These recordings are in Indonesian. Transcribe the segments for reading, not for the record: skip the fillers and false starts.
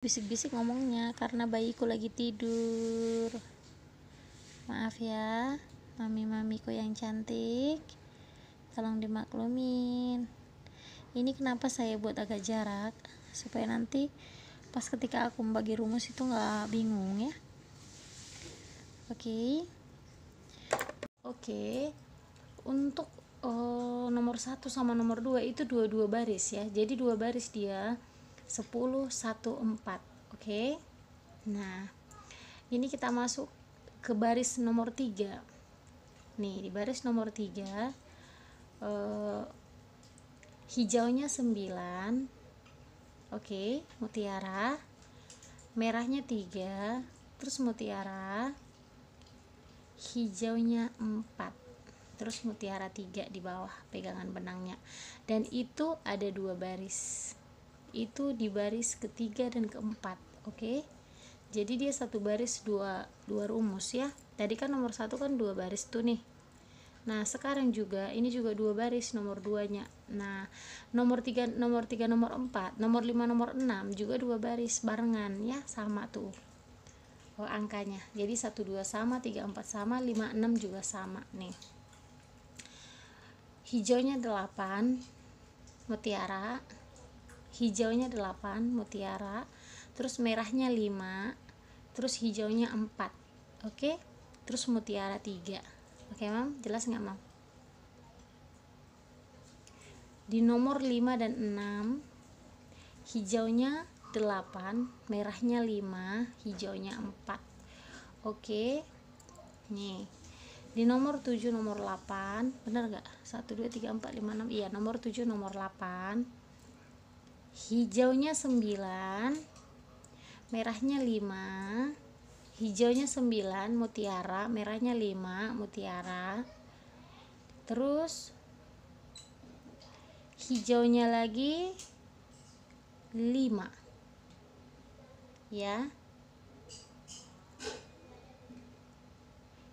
Bisik-bisik ngomongnya karena bayiku lagi tidur. Maaf ya, mami-mamiku yang cantik, tolong dimaklumin. Ini kenapa saya buat agak jarak, supaya nanti pas ketika aku membagi rumus itu nggak bingung ya. Oke. Untuk nomor 1 sama nomor 2 itu dua-dua baris ya, jadi dua baris dia 10, 1, 4. Oke. Nah, ini kita masuk ke baris nomor 3. Nih, di baris nomor 3 hijaunya 9. Oke, mutiara. Merahnya 3, terus mutiara. Hijaunya 4. Terus mutiara 3 di bawah pegangan benangnya. Dan itu ada dua baris. Itu di baris ketiga dan keempat. Oke, jadi dia satu baris dua rumus ya. Tadi kan nomor 1 kan dua baris tuh nih. Nah, sekarang juga ini juga dua baris nomor 2-nya. Nah, nomor 3, nomor 4, nomor 5, nomor 6 juga dua baris barengan ya, sama tuh angkanya. Jadi 1 2 sama, 3 4 sama, 5 6 juga sama nih. Hijaunya 8 mutiara. Hijaunya 8 mutiara, terus merahnya 5, terus hijaunya 4. Oke, terus mutiara 3. Oke mam, jelas nggak mam? Di nomor 5 dan 6 hijaunya 8, merahnya 5, hijaunya 4. Oke, nih di nomor 7, nomor 8, bener gak? 1 2 3 4 5 6. Iya, nomor 7, nomor 8, hijaunya 9, merahnya 5, hijaunya 9 mutiara, merahnya 5 mutiara, terus hijaunya lagi 5 ya,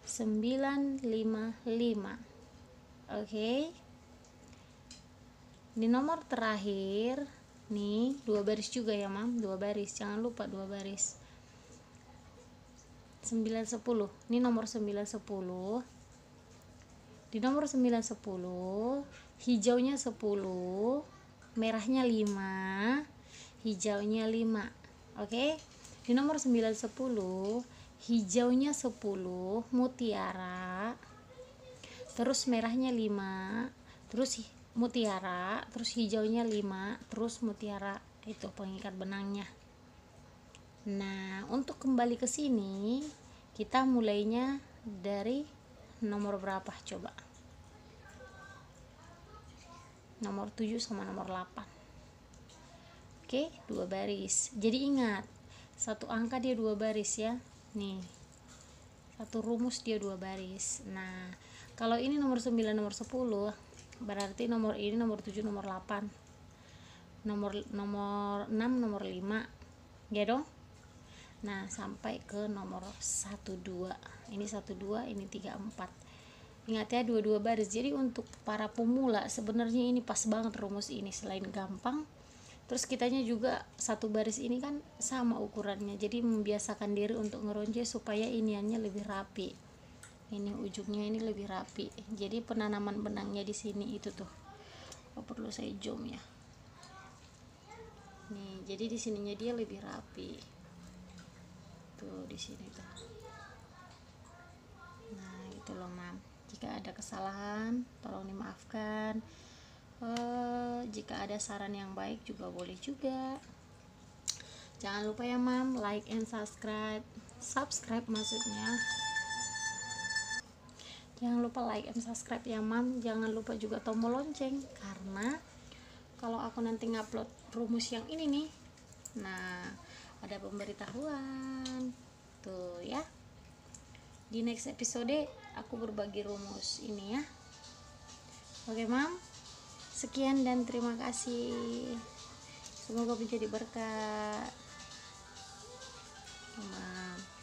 9 5 5. Oke, di nomor terakhir nih dua baris juga ya mam, dua baris, jangan lupa dua baris. 9 10, ini nomor 9 10. Di nomor 9 10 hijaunya 10, merahnya 5, hijaunya 5. Oke, di nomor 9 10 hijaunya 10 mutiara, terus merahnya 5, terus mutiara, terus hijaunya 5, terus mutiara, itu pengikat benangnya. Nah, untuk kembali ke sini kita mulainya dari nomor berapa coba? Nomor 7 sama nomor 8. Oke, dua baris. Jadi ingat, satu angka dia dua baris ya. Nih, satu rumus dia dua baris. Nah, kalau ini nomor 9, nomor 10, berarti nomor ini nomor 7, nomor 8, nomor 6, nomor 5 ya dong. Nah, sampai ke nomor 1 2. Ini 1 2, ini 3 4. Ingat ya, dua-dua baris. Jadi untuk para pemula sebenarnya ini pas banget rumus ini, selain gampang. Terus kitanya juga satu baris ini kan sama ukurannya. Jadi membiasakan diri untuk ngeronce supaya iniannya lebih rapi. Ini ujungnya ini lebih rapi. Jadi penanaman benangnya di sini itu tuh. Oh, perlu saya zoom ya. Nih, jadi di sininya dia lebih rapi. Tuh di sini tuh. Nah, gitu loh, mam. Jika ada kesalahan, tolong dimaafkan. Jika ada saran yang baik juga boleh juga. Jangan lupa ya, mam, like and subscribe maksudnya. Jangan lupa like and subscribe ya mam. Jangan lupa juga tombol lonceng, karena kalau aku nanti ngupload rumus yang ini nih, nah ada pemberitahuan tuh ya. Di next episode aku berbagi rumus ini ya. Oke mam, sekian dan terima kasih. Semoga menjadi berkat. Mam.